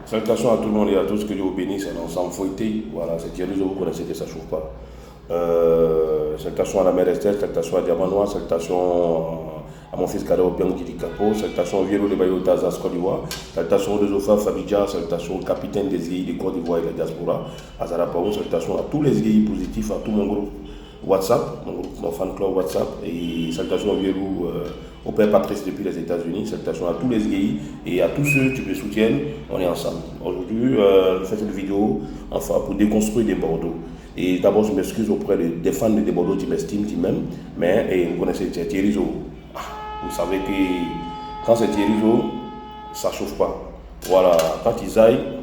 Salutations à tout le monde et à tous, que Dieu vous bénisse, un ensemble fouetté. Voilà, c'est Thierry, vous connaissez que ça ne chauffe pas. Salutations à la mère Estelle, salutations à Diamanois, salutations à mon fils cadet au Piang Didi Capo, salutations au Vielo de Bayo Tazas Côte d'Ivoire, salutations aux deux Ofa Fabidja, salutations au capitaine des EI de Côte d'Ivoire et de la diaspora, à Zarapaou, salutations à tous les EI positifs, à tout mon groupe WhatsApp, mon fan club WhatsApp, et salutations au Vielo, au père Patrice depuis les États-Unis, salutations à tous les EI et à tous ceux qui me soutiennent, on est ensemble. Aujourd'hui, je fais cette vidéo enfin pour déconstruire des Bordeaux. Et d'abord, je m'excuse auprès des fans de Bordeaux qui m'estiment, qui m'aiment, mais vous connaissez Thierry Zo. Vous savez que quand c'est Thierry Zo, ça ne chauffe pas. Voilà, quand ils aillent,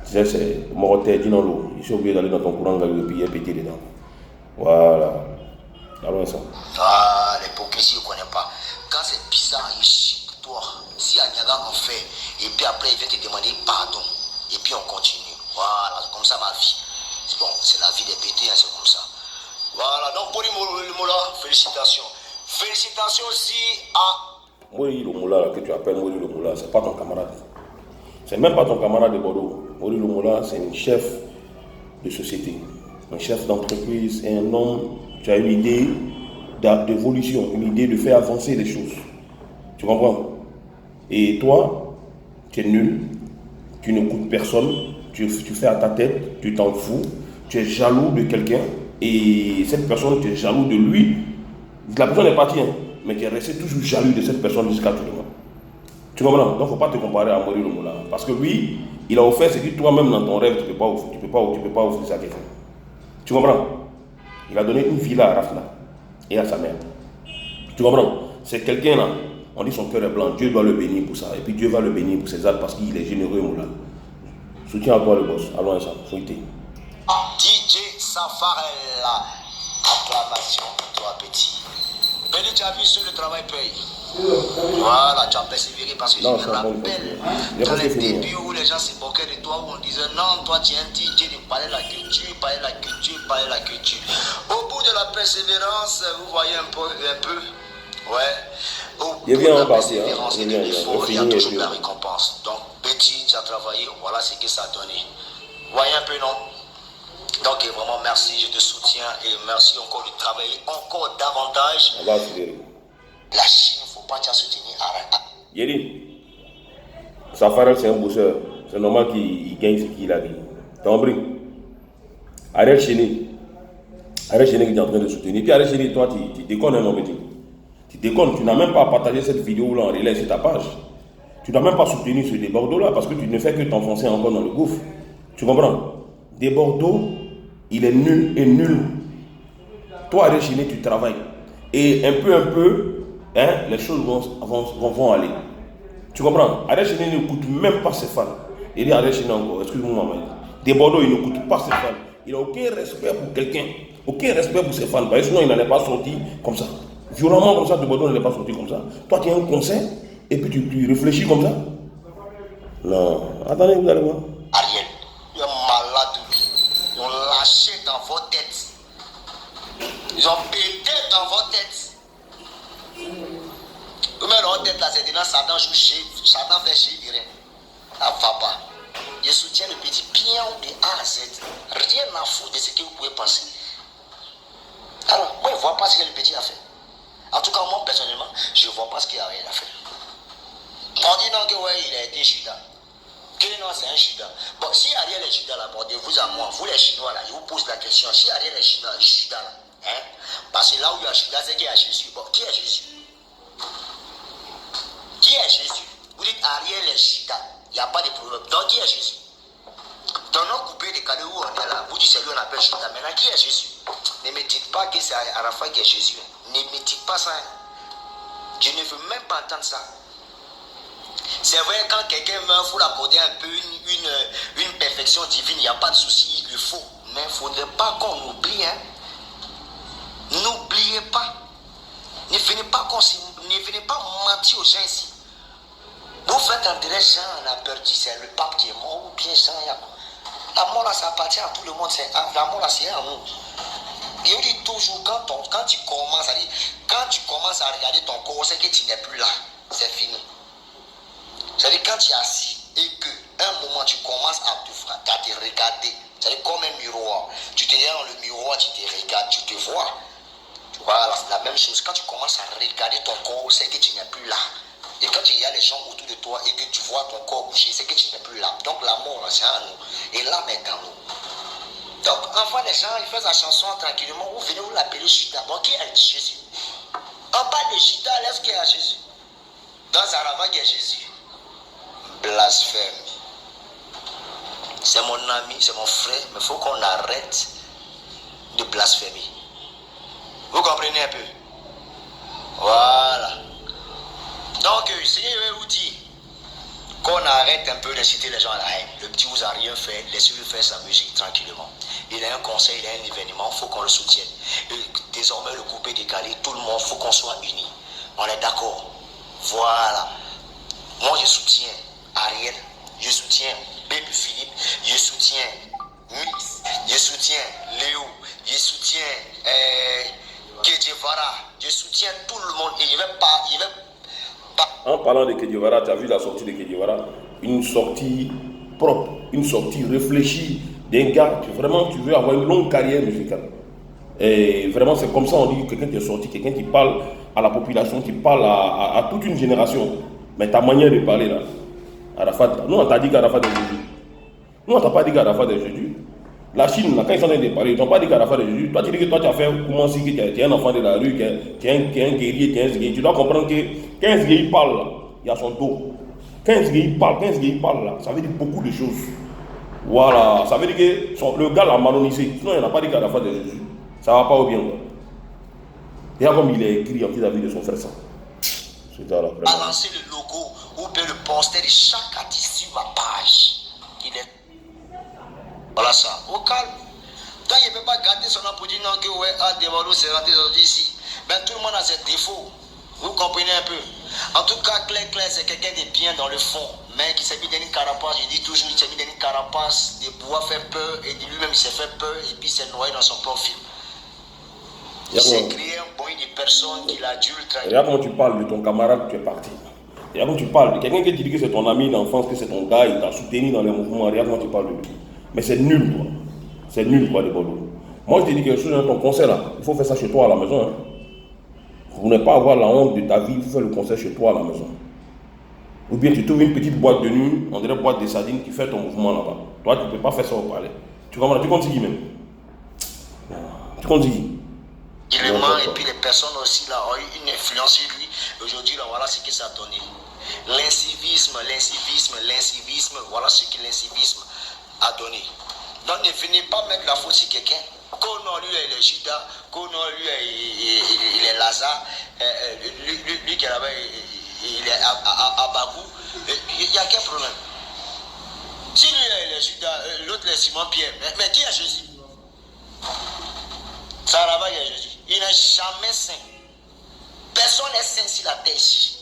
c'est Moroté, dis non l'eau. Il s'est obligé d'aller dans ton courant, et puis il est pété dedans. Voilà. Allons ça. Ah, l'hypocrisie, on ne connaît pas. Quand c'est bizarre, il chie pour toi. Si Agnaga en fait, et puis après il vient te demander pardon. Et puis on continue. Voilà, c'est comme ça ma vie. C'est bon, c'est la vie des pétés, hein, c'est comme ça. Voilà, donc pour le Moula, félicitations. Félicitations aussi à... Mori le Moula que tu appelles Mori le Moula, c'est pas ton camarade. C'est même pas ton camarade de Bordeaux. Mori le Moula, c'est un chef de société, un chef d'entreprise et un homme qui a une idée d'évolution, une idée de faire avancer les choses. Tu comprends? Et toi, tu es nul, tu ne coûtes personne, tu fais à ta tête, tu t'en fous, tu es jaloux de quelqu'un et cette personne, tu es jaloux de lui. La personne est partie, hein, mais tu es resté toujours jaloux de cette personne jusqu'à tout le monde. Tu comprends? Donc il ne faut pas te comparer à Mori le Moula. Parce que lui, il a offert ce que toi-même dans ton rêve, tu ne peux pas offrir ça à quelqu'un. Tu comprends? Il a donné une villa à Rafna et à sa mère. Tu comprends? C'est quelqu'un là, on dit son cœur est blanc, Dieu doit le bénir pour ça. Et puis Dieu va le bénir pour ses actes parce qu'il est généreux, Moula. Soutiens à toi le boss, allons ensemble, fouillez. DJ Safarella, acclamation pour toi petit. Béni, tu as vu sur le travail paye. Voilà, tu as persévéré parce que je me rappelle dans les débuts où les gens se moquaient de toi, où on disait non, toi tu es un DJ de parler la culture, parler la culture, parler la culture. Au bout de la persévérance, vous voyez un peu, ouais. Au bout de la persévérance, il y a toujours la récompense. Donc, petit, tu as travaillé, voilà ce que ça a donné. Vous voyez un peu, non? Donc, vraiment, merci, je te soutiens et merci encore de travailler encore davantage. La Chine, il ne faut pas te soutenir. Yéli, Safarel c'est un bosseur. C'est normal qu'il gagne ce qu'il a dit. T'as compris? Arrête Chéni. Arrête Chéni qui est en train de soutenir. Puis arrête Chéni, toi, tu déconnes, mon petit. Tu déconnes. Tu n'as même pas partagé cette vidéo-là en relais sur ta page. Tu n'as même pas soutenu ce Bordeaux-là parce que tu ne fais que t'enfoncer encore dans le gouffre. Tu comprends? Des Bordeaux, il est nul et nul. Toi, arrête Chéni, tu travailles. Et un peu, hein, les choses vont aller. Tu comprends? Arrête Chéni ne coûte même pas ses fans. Il dit Arrête Chéni encore, excuse-moi, maman. Des Bordeaux, il ne coûte pas ses fans. Il n'a aucun respect pour quelqu'un. Aucun respect pour ses fans. Parce que sinon, il n'en est pas sorti comme ça. Violemment comme ça, de Bordeaux n'en est pas sorti comme ça. Toi, tu as un concert et puis tu réfléchis comme ça. Non. Attendez, vous allez voir. Ariel, il est malade. Ils ont lâché dans vos têtes. Ils ont pété dans vos têtes. Comme leur tête là, c'est dedans, Satan joue chez, Satan fait chez rien. Ça va pas. Je soutiens le petit pion de A à Z. Rien à foutre de ce que vous pouvez penser. Alors, moi, je ne vois pas ce que le petit a fait. En tout cas, moi, personnellement, je ne vois pas ce qu'il a fait. On dit non que ouais, il a été Judas. Que non, c'est un Judas. Bon, si Ariel est Judas là, bon, de vous à moi, vous les Chinois là, je vous pose la question. Si Ariel est Judas là, hein? Parce que là où il y a Judas, c'est qu'il y a Jésus. Bon, qui est Jésus? Qui est Jésus? Vous dites Ariel est Judas. Il n'y a pas de problème. Donc, qui est Jésus? Dans nos coupés de cadeaux où on est là, vous dites c'est lui on appelle Judas. Maintenant, qui est Jésus? Ne me dites pas que c'est Arafat qui est Jésus. Ne me dites pas ça. Je ne veux même pas entendre ça. C'est vrai, quand quelqu'un meurt, il faut l'accorder un peu une perfection divine. Il n'y a pas de souci, il le faut. Mais il ne faudrait pas qu'on oublie. Hein? N'oubliez pas. Ne venez pas mentir aux gens ici. Vous faites enterrer Jean, on a perdu, c'est le pape qui est mort, ou bien Jean. La mort là, ça appartient à tout le monde. La mort là, c'est à nous. Et on dit toujours, quand tu commences à regarder ton corps, c'est que tu n'es plus là. C'est fini. C'est-à-dire, quand tu es assis, et qu'à un moment tu commences à te regarder, c'est comme un miroir. Tu te regardes dans le miroir, tu te regardes, tu te vois. Voilà, c'est la même chose. Quand tu commences à regarder ton corps, c'est que tu n'es plus là. Et quand il y a les gens autour de toi et que tu vois ton corps bouger, c'est que tu n'es plus là. Donc la mort, c'est à nous. Et l'âme est en nous. Donc, enfin, les gens, ils font la chanson tranquillement. Vous venez, vous l'appelez Judas. Bon, qui est Jésus? En bas de Judas, est-ce qu'il y a Jésus? Dans Zarava, il y a Jésus. Blasphème. C'est mon ami, c'est mon frère, mais il faut qu'on arrête de blasphémer. Vous comprenez un peu? Voilà. Donc, le Seigneur vous dit qu'on arrête un peu d'inciter les gens à la haine. Le petit vous a rien fait, laissez-le faire sa musique tranquillement. Il a un conseil, il a un événement, il faut qu'on le soutienne. Et désormais, le groupe est décalé, tout le monde, il faut qu'on soit unis. On est d'accord. Voilà. Moi, je soutiens Ariel, je soutiens Bébé Philippe, je soutiens Mix, je soutiens Léo, je soutiens Kedjevara, je soutiens tout le monde. Et je vais pas. En parlant de Kedjevara, tu as vu la sortie de Kedjevara? Une sortie propre, une sortie réfléchie d'un gars que vraiment tu veux avoir une longue carrière musicale. Et vraiment, c'est comme ça on dit quelqu'un qui est sorti, quelqu'un qui parle à la population, qui parle à toute une génération. Mais ta manière de parler là, Arafat, nous on t'a dit qu'Arafat est Jésus. Nous on t'a pas dit qu'Arafat est Jésus. La Chine, là, quand ils sont en train de parler, ils n'ont pas dit qu'Arafat est Jésus. Toi tu dis que toi tu as fait comment si tu es un enfant de la rue, tu es un guerrier, tu es un guerrier. Tu dois comprendre que 15 guerriers parlent là, il y a son dos. 15 guerriers parlent là, ça veut dire beaucoup de choses. Voilà, ça veut dire que le gars l'a malonisé. Sinon il n'a pas dit qu'Arafat est Jésus. Ça va pas au bien quoi. Regarde comme il est écrit en vis-à-vis de son frère ça. Balancer le logo ou bien le poster de chaque artiste sur ma page. Il est. Voilà ça. Au calme. Toi, il ne peut pas garder son nom pour dire non que ouais, Devalo c'est rentré aujourd'hui ici. Ben tout le monde a ses défauts. Vous comprenez un peu. En tout cas, Claire, c'est quelqu'un de bien dans le fond. Mais qui s'est mis dans une carapace, je dis toujours, il s'est mis dans une carapace de pouvoir faire peur et de lui-même il s'est fait peur et puis il s'est noyé dans son profil. Il s'est créé un bruit de personnes qui l'adulte. Regarde comment tu parles de ton camarade qui est parti. Regarde comment tu parles de quelqu'un qui te dit que c'est ton ami d'enfance, que c'est ton gars, il t'a soutenu dans les mouvements. Regarde comment tu parles de lui. Mais c'est nul quoi. C'est nul quoi, de Bordeaux. Moi je te dis quelque chose dans ton concert là. Il faut faire ça chez toi à la maison. Hein. Pour ne pas avoir la honte de ta vie, il faut faire le concert chez toi à la maison. Ou bien tu trouves une petite boîte de nuit, on dirait boîte de sardines, qui fait ton mouvement là-bas. Toi tu ne peux pas faire ça au palais. Tu comprends? Tu comptes qui même? Tu comptes qui? Et puis les personnes aussi là ont eu une influence sur lui. Aujourd'hui là, voilà ce que ça a donné. L'incivisme, voilà ce que l'incivisme a donné. Donc ne venez pas mettre la faute sur quelqu'un. Qu'on lui est le Judas, qu'on lui il est Lazare, lui qui est là-bas, il est à Bagou. Il n'y a qu'un problème. Si lui est le Judas, l'autre est Simon Pierre, mais qui est Jésus? Ça là-bas, il y a Jésus. Il n'est jamais saint. Personne n'est saint sur la terre ici.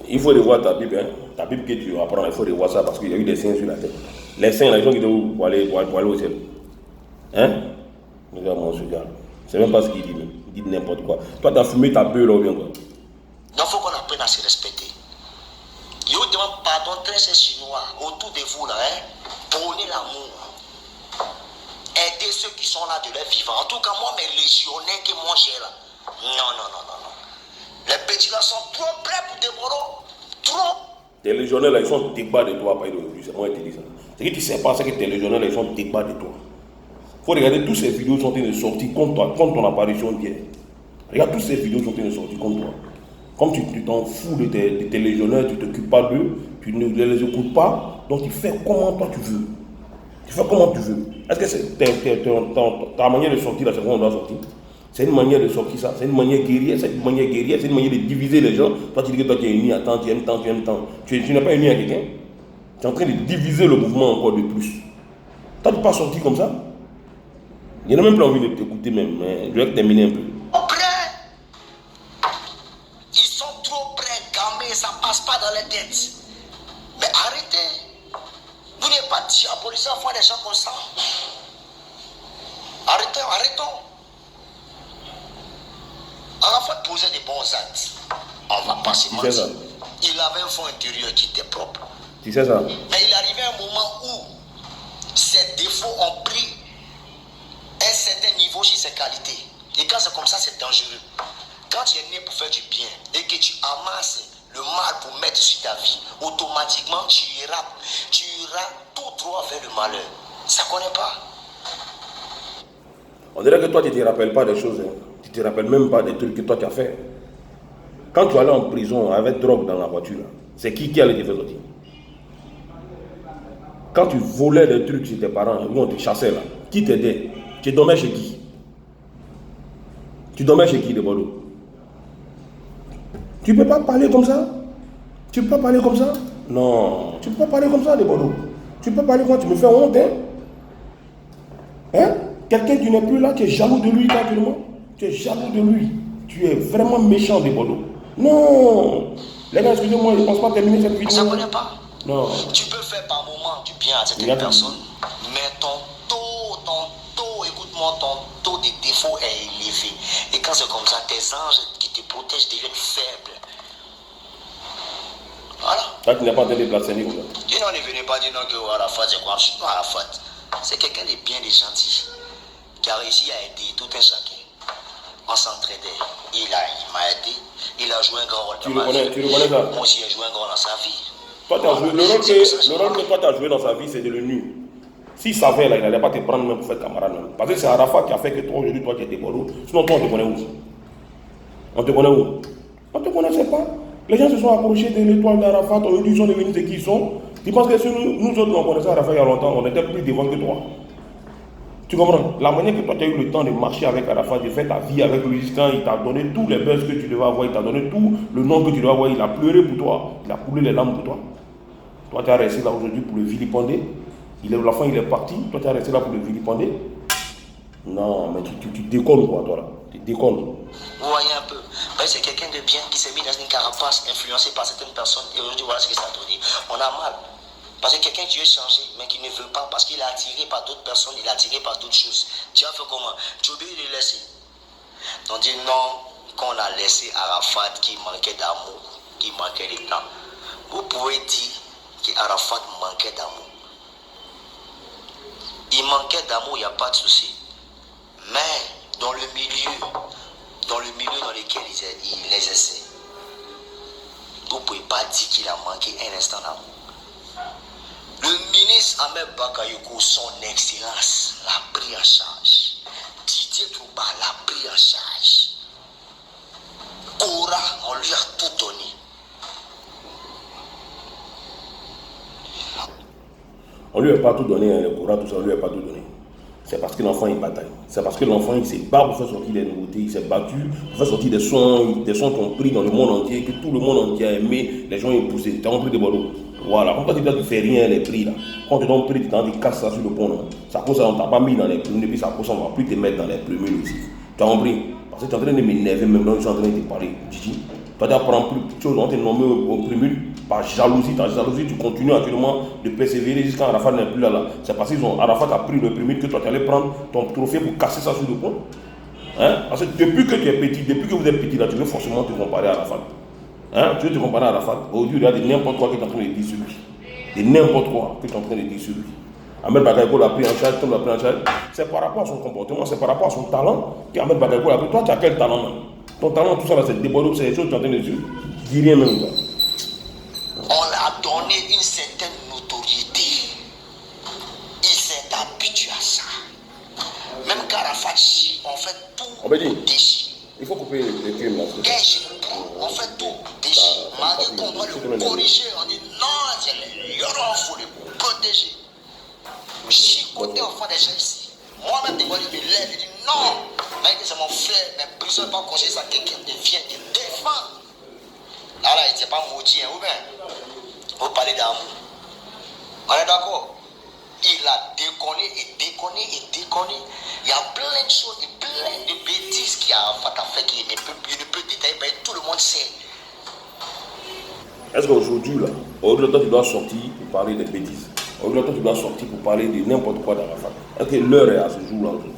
Il faut revoir ta Bible. Hein. Ta Bible que tu apprends, il faut revoir ça parce qu'il y a eu des saints sur la terre. Les saints, les gens qui doivent pour aller au ciel. Hein? Regarde mon gars. C'est même pas ce qu'il dit. Il dit n'importe quoi. Toi, tu as fumé ta beuh là ou bien quoi? Donc, il faut qu'on apprenne à se respecter. Je vous demande pardon, très chinois, autour de vous là. Hein? Prenez l'amour. Aider ceux qui sont là de leur vivant. En tout cas, moi, mes légionnaires que moi j'ai là. Non. Les petits là sont trop prêts pour dévorer. Trop. Tes légionnaires là, ils sont débats de toi. C'est moi qui te dis ça. C'est que tu sais pas, c'est que tes légionnaires là, ils sont débats de toi. Il faut regarder toutes ces vidéos qui sont en train de sortir contre toi, contre ton apparition d'hier. Regarde toutes ces vidéos qui sont en train de sortir contre toi. Comme tu t'en fous de tes légionnaires, tu ne t'occupes pas d'eux, tu ne les écoutes pas, donc tu fais comment toi tu veux. Tu fais comment tu veux. Est-ce que c'est ta manière de sortir là, c'est comment on doit sortir? C'est une manière de sortir ça, c'est une manière guerrière, c'est une manière de diviser les gens. Toi tu dis que toi tu es uni à tant, tu aimes tant. Tu n'es pas uni à quelqu'un. Tu es en train de diviser le mouvement encore de plus. Toi tu n'es pas sorti comme ça. Il n'y a même pas envie de t'écouter même, mais je vais terminer un peu. Ils sont trop près, gamés, ça ne passe pas dans les têtes. Mais arrêtez. Vous n'êtes pas diabolisé à voir des gens comme ça. Arrêtons. À la fois poser des bons actes, on va pas se mentir. Il avait un fond intérieur qui était propre. Tu sais ça? Mais il arrivait un moment où ses défauts ont pris un certain niveau sur ses qualités. Et quand c'est comme ça, c'est dangereux. Quand tu es né pour faire du bien et que tu amasses le mal pour mettre sur ta vie, automatiquement tu iras tout droit vers le malheur. Ça ne connaît pas. On dirait que toi, tu ne te rappelles pas des choses. Hein. Tu ne te rappelles même pas des trucs que toi, tu as fait. Quand tu allais en prison avec drogue dans la voiture, c'est qui allait te faire sortir? Quand tu volais des trucs chez tes parents, où on te chassait là, qui t'aidait? Tu dormais chez qui? Tu dormais chez qui de Bordeaux? Tu ne peux pas parler comme ça? Tu ne peux pas parler comme ça? Non, tu ne peux pas parler comme ça de Bordeaux. Tu ne peux pas parler comme ça, tu me fais honte, hein? Hein? Quelqu'un qui n'est plus là, tu es jaloux de lui actuellement. Tu es jaloux de lui. Tu es vraiment méchant de Bordeaux. Non! Les gars, excusez-moi, je ne pense pas terminer cette vidéo. Ça ne connaît pas. Non. Tu peux faire par moment du bien à certaines personnes, mais ton taux, écoute-moi, ton taux de défaut est élevé. Et quand c'est comme ça, tes anges qui te protègent deviennent faibles. Voilà. Toi, tu n'as pas entendu blasphémer comme ça. Et non, ne venez pas dire non que Arafat, c'est quoi? Non, Arafat, c'est quelqu'un de bien, de gentil, qui a réussi à aider tout un chacun. On s'entraidait. Il m'a aidé. Il a joué un grand rôle dans ma vie. Tu reconnais ça? Moi aussi, j'ai joué un grand rôle dans sa vie. Toi, le rôle que toi, tu as joué dans sa vie, c'est de le nu. S'il savait, là, il n'allait pas te prendre même pour faire camarade. Même. Parce que c'est Arafat qui a fait que toi, aujourd'hui, toi, tu étais Bordeaux. Sinon, toi, on te connaît où? On te connaît où? On ne te connaissait pas. Les gens se sont approchés de l'étoile d'Arafat. Aujourd'hui, ils sont devenus de qui ils sont. Tu penses que si nous autres, on connaissait Arafat il y a longtemps, on était plus devant que toi. Tu comprends? La manière que toi, tu as eu le temps de marcher avec Arafat, de faire ta vie avec lui, quand il t'a donné tous les buzz que tu devais avoir, il t'a donné tout le nom que tu devais avoir, il a pleuré pour toi, il a coulé les larmes pour toi. Toi, tu es resté là aujourd'hui pour le vilipender. L'enfant, il est parti. Toi, tu es resté là pour le vilipender. Non, mais tu déconnes, quoi, toi, là. Tu déconnes. Vous voyez un peu. C'est quelqu'un de bien qui s'est mis dans une carapace, influencé par certaines personnes. Et aujourd'hui, voilà ce que ça a donné. On a mal. Parce que quelqu'un qui veut changer, mais qui ne veut pas, parce qu'il est attiré par d'autres personnes, il est attiré par d'autres choses. Tu as fait comment? Tu oublies de le laisser. On dit non, qu'on a laissé Arafat qui manquait d'amour, qui manquait de temps. Vous pouvez dire qu'Arafat manquait d'amour. Il manquait d'amour, il n'y a pas de souci. Mais dans le milieu dans lequel il exerçait, vous ne pouvez pas dire qu'il a manqué un instant d'amour. Le ministre Ahmed Bakayoko, son excellence, l'a pris en charge. Didier Trouba l'a pris en charge. Cora, on lui a tout donné. On lui a pas tout donné, hein, le Cora, tout ça, on lui a pas tout donné. C'est parce que l'enfant il bataille. C'est parce que l'enfant il s'est battu pour faire sortir des nouveautés, il s'est battu pour faire sortir des sons qui ont pris dans le monde entier, que tout le monde entier a aimé, les gens ont poussé. Tu as compris de Bordeaux. Voilà, quand tu ne fais rien, les prix là. Quand tu donnes prix, tu casses ça sur le pont. Là. Ça cause ça, on t'a pas mis dans les premiers, puis ça cause ça, on ne va plus te mettre dans les premiers aussi. Tu as compris? Parce que tu es en train de m'énerver, même là, je suis en train de te parler. Gigi, toi tu apprends plus de choses, on t'a nommé au premier par jalousie. Ta jalousie, tu continues actuellement de persévérer jusqu'à Arafat n'est plus là. C'est parce que Arafat a pris le premier que toi tu allais prendre ton trophée pour casser ça sur le pont. Hein? Parce que depuis que tu es petit, depuis que vous êtes petit là, tu veux forcément te comparer à Arafat. Hein? Tu veux te comparer à Arafat. Aujourd'hui, il y a de n'importe quoi que tu es en train de dire sur lui. De n'importe quoi que tu es en train de dire sur lui. Ahmed Bakayoko l'a pris en charge, comme l'a pris en charge. C'est par rapport à son comportement, c'est par rapport à son talent qu'Ahmed Bakayoko l'a pris. Toi, tu as quel talent même? Ton talent, tout ça, là, c'est débordé, c'est des choses que tu es en train de dire. Dis rien même. Toi. On l'a donné une certaine notoriété. Il s'est habitué à ça. Même Arafat, on fait tout déchirer. Il faut couper les films là. On fait tout déchirer. On a dit qu'on doit le corriger. On dit non, c'est le Yoron, il faut le protéger. Chicoter enfant des gens ici. Moi-même, des fois, je me lève et dis non. Mais c'est mon frère, mais prison n'est pas conseillé ça. Quelqu'un vient te défendre. Là, il n'était pas maudit, hein, ou bien vous parlez d'amour. On est d'accord? Il a déconné et déconné et déconné. Il y a plein de choses, plein de bêtises qu'il a fait qu'il ne peut détailler, mais tout le monde sait. Est-ce qu'aujourd'hui, là, au-delà de toi, tu dois sortir pour parler des bêtises? Au-delà de toi, tu dois sortir pour parler de n'importe quoi d'Arafat. Est-ce que l'heure est à ce jour-là aujourd'hui?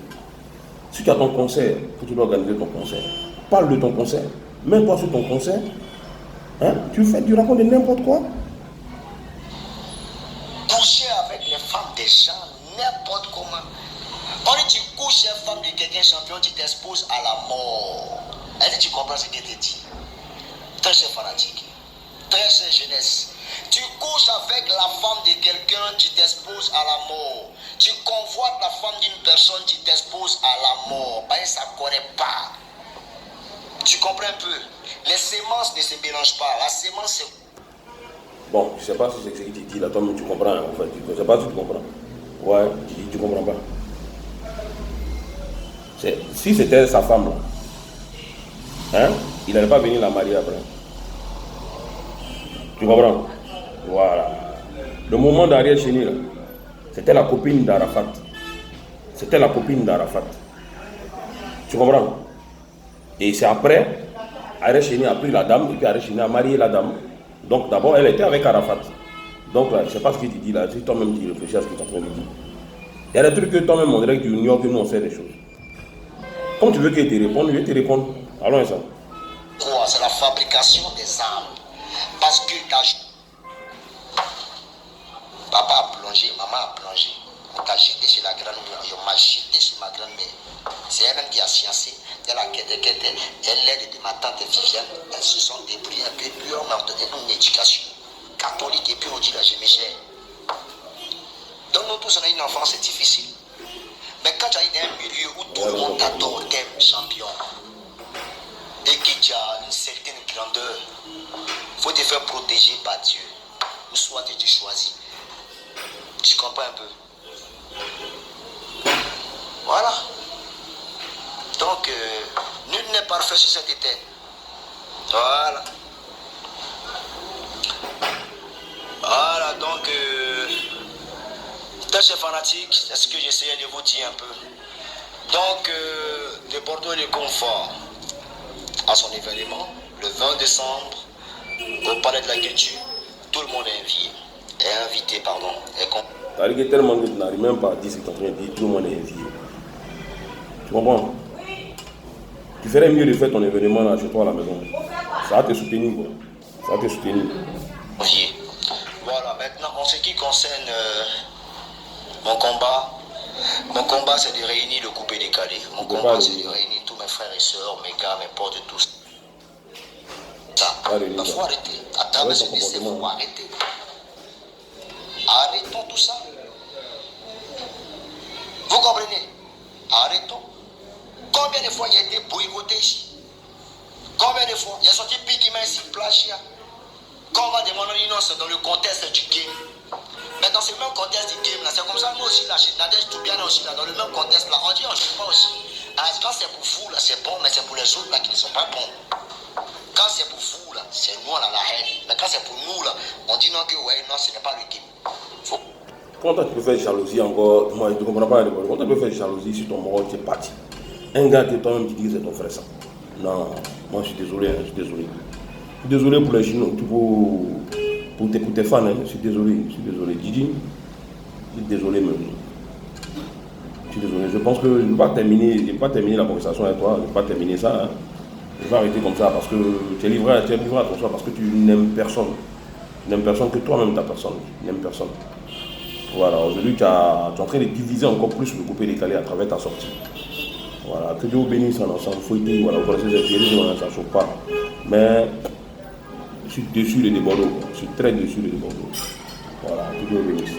Si tu as ton concert, que tu dois organiser ton concert, parle de ton concert, mets-toi sur ton concert, hein? Tu racontes de n'importe quoi. coucher avec les femmes des gens, n'importe comment. Quand tu couches avec une femme de quelqu'un champion, tu t'exposes à la mort. Est-ce que tu comprends ce que je te dis? Très cher fanatique, très chère jeunesse. Tu couches avec la femme de quelqu'un, tu t'exposes à la mort. Tu convoites la femme d'une personne, tu t'exposes à la mort. Parce que ça ne connaît pas. Tu comprends un peu? Les sémences ne se mélangent pas. La sémence, c'est... Bon, je ne sais pas si c'est ce que tu dis là, toi-même tu comprends en fait. Je ne sais pas si tu comprends. Ouais, tu ne comprends pas. Si c'était sa femme là, hein, il n'allait pas venir la marier après. Tu comprends? Voilà. Le moment d'Ariel Chéni là, c'était la copine d'Arafat. C'était la copine d'Arafat. Tu comprends? Et c'est après, Ariel Chéni a pris la dame et puis Ariel Chéni a marié la dame. Donc d'abord, elle était avec Arafat. Donc là, je ne sais pas ce que tu dis là, si toi-même tu réfléchis à ce que tu es en train de dire. Il y a des trucs que toi-même on dirait que tu ignores que nous on sait des choses. Comme tu veux qu'il te réponde, je vais te répondre. Allons ça. C'est la fabrication des armes. Parce que papa a plongé, maman a plongé. On t'a jeté chez la grand-mère. Je m'ai jeté chez ma grand-mère. C'est elle-même qui a sciencé. Elle a quitté. Elle l'aide de ma tante Viviane. Elles se sont débrouillées un peu. Puis on m'a donné une éducation catholique. Et puis on dit là, je me gère. Donc nous tous on a une enfance difficile. Mais quand tu as dans un milieu où tout le monde t'adore, t'aimes champion, et que tu as une certaine grandeur, il faut te faire protéger par Dieu. Ou soit tu choisis. Tu comprends un peu? Voilà. Donc, nul n'est parfait sur cette terre. Voilà. Voilà, donc, très chers fanatiques, c'est ce que j'essayais de vous dire un peu. Donc, de Bordeaux et le confort à son événement, le 20 décembre, au Palais de la Culture, tout le monde est invité, pardon. C'est-à-dire que tellement de gens n'arrivent même pas à dire ce que tu es en train de dire, tout le monde est invité. Tu comprends? Tu ferais mieux de faire ton événement là chez toi à la maison. Ça va te soutenir quoi. Ça va te soutenir. Voilà, maintenant en ce qui concerne mon combat c'est de réunir le coupé décalé. Mon combat c'est de réunir tous mes frères et sœurs, mes gars, mes potes, tous. Ça, il faut arrêter. À travers ce lycée, il faut arrêter. Arrêtons tout ça. Vous comprenez? Arrêtons. Combien de fois il a été boycotté ici? Combien de fois? Il y a sorti Pigima ici, plagiat. Quand on va demander une innocence dans le contexte du game. Mais dans ce même contexte du game là, c'est comme ça, nous aussi là, chez Nadège Toubiana aussi là, dans le même contexte là, on dit on ne joue pas aussi. Alors, quand c'est pour vous là, c'est bon, mais c'est pour les autres là qui ne sont pas bons. Quand c'est pour vous là, c'est nous on a la haine. Mais quand c'est pour nous là, on dit non que ouais, non, ce n'est pas le game. Quand tu peux faire jalousie encore, moi je ne comprends pas. Quand tu peux faire jalousie sur ton mort, tu es parti. Un gars que toi-même tu dis que c'est ton frère ça. Non, moi je suis désolé, je suis désolé. Je suis désolé pour les Chinois, pour tes fans, hein. Je suis désolé. Didi, je suis désolé même. Je suis désolé. Je pense que je ne vais pas terminer la conversation avec toi, je ne vais pas terminer ça. Hein. Je vais arrêter comme ça parce que tu es livré à ton choix parce que tu n'aimes personne. Tu n'aimes personne que toi-même ta personne. Tu n'aimes personne. Voilà, aujourd'hui tu es en train de diviser encore plus le coupé décalé à travers ta sortie. Voilà, que Dieu vous bénisse en ensemble, fouetté, voilà, vous connaissez ces pieds, ça ne chauffe pas. Mais je suis dessus les Bordeaux, je suis très dessus les Bordeaux. Voilà, que Dieu vous bénisse.